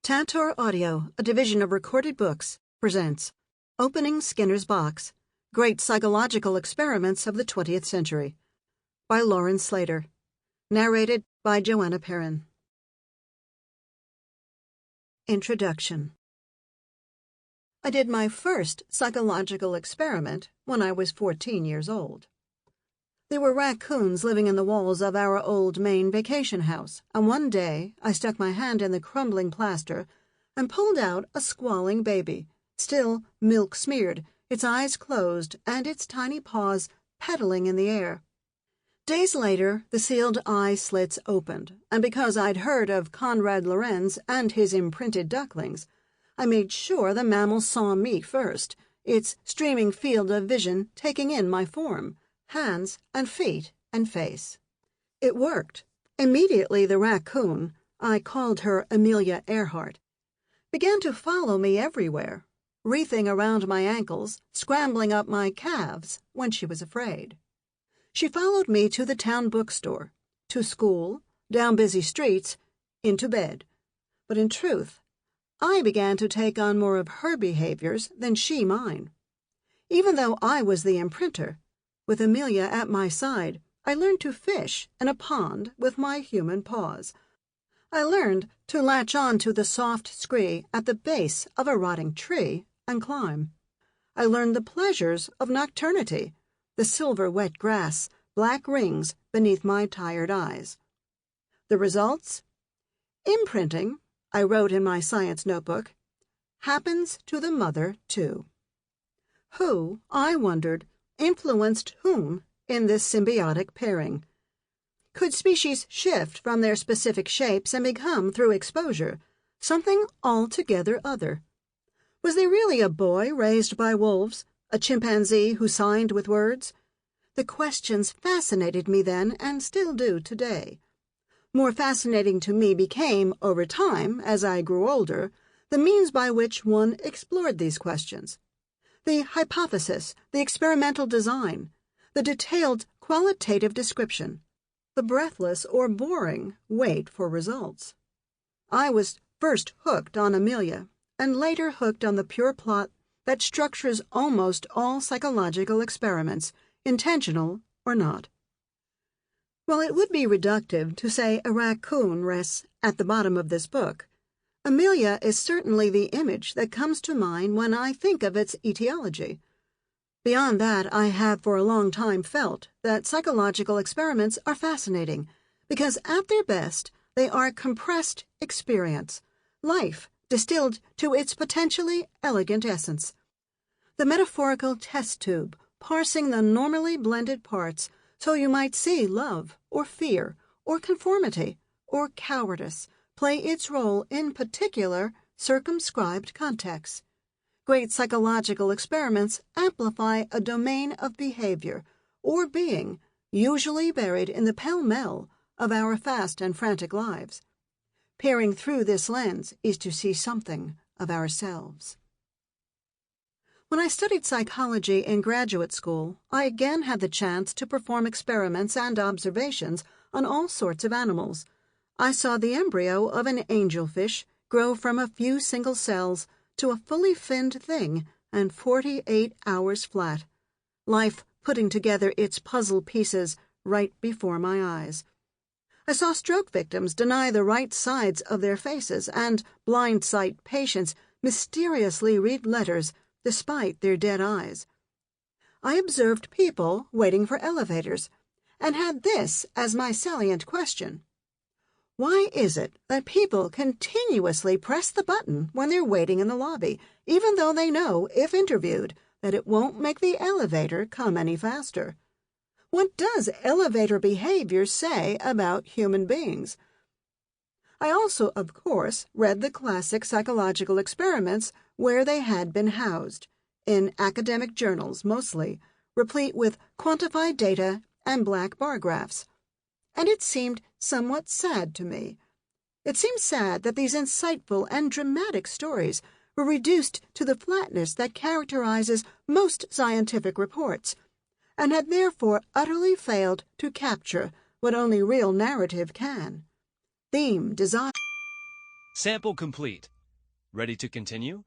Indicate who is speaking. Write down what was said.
Speaker 1: Tantor Audio, a division of Recorded Books, presents Opening Skinner's Box, Great Psychological Experiments of the 20th Century, by Lawrence Slater. Narrated by Joanna Perrin. Introduction. I did my first psychological experiment when I was 14 years old. There were raccoons living in the walls of our old Maine vacation house, and one day I stuck my hand in the crumbling plaster and pulled out a squalling baby, still milk-smeared, its eyes closed and its tiny paws pedaling in the air. Days later, the sealed eye slits opened, and because I'd heard of Konrad Lorenz and his imprinted ducklings, I made sure the mammal saw me first, its streaming field of vision taking in my form, hands and feet and face. It worked. Immediately the raccoon, I called her Amelia Earhart, began to follow me everywhere, wreathing around my ankles, scrambling up my calves when she was afraid. She followed me to the town bookstore, to school, down busy streets, into bed. But in truth, I began to take on more of her behaviors than she mine. Even though I was the imprinter, with Amelia at my side, I learned to fish in a pond with my human paws. I learned to latch on to the soft scree at the base of a rotting tree and climb. I learned the pleasures of nocturnity, the silver wet grass, black rings beneath my tired eyes. The results? Imprinting, I wrote in my science notebook, happens to the mother, too. Who, I wondered, influenced whom in this symbiotic pairing? Could species shift from their specific shapes and become, through exposure, something altogether other? Was there really a boy raised by wolves, a chimpanzee who signed with words? The questions fascinated me then and still do today. More fascinating to me became, over time, as I grew older, the means by which one explored these questions. The hypothesis, the experimental design, the detailed qualitative description, the breathless or boring wait for results. I was first hooked on Amelia, and later hooked on the pure plot that structures almost all psychological experiments, intentional or not. While it would be reductive to say a raccoon rests at the bottom of this book, Amelia is certainly the image that comes to mind when I think of its etiology. Beyond that, I have for a long time felt that psychological experiments are fascinating because at their best they are compressed experience, life distilled to its potentially elegant essence. The metaphorical test tube, parsing the normally blended parts so you might see love or fear or conformity or cowardice play its role in particular circumscribed contexts. Great psychological experiments amplify a domain of behavior or being usually buried in the pell-mell of our fast and frantic lives. Peering through this lens is to see something of ourselves. When I studied psychology in graduate school, I again had the chance to perform experiments and observations on all sorts of animals. I saw the embryo of an angelfish grow from a few single cells to a fully finned thing and 48 hours flat, life putting together its puzzle pieces right before my eyes. I saw stroke victims deny the right sides of their faces and blind sight patients mysteriously read letters despite their dead eyes. I observed people waiting for elevators and had this as my salient question. Why is it that people continuously press the button when they're waiting in the lobby, even though they know, if interviewed, that it won't make the elevator come any faster? What does elevator behavior say about human beings? I also, of course, read the classic psychological experiments where they had been housed, in academic journals mostly, replete with quantified data and black bar graphs. And it seemed somewhat sad to me. It seemed sad that these insightful and dramatic stories were reduced to the flatness that characterizes most scientific reports, and had therefore utterly failed to capture what only real narrative can. Theme, design.
Speaker 2: Sample complete. Ready to continue?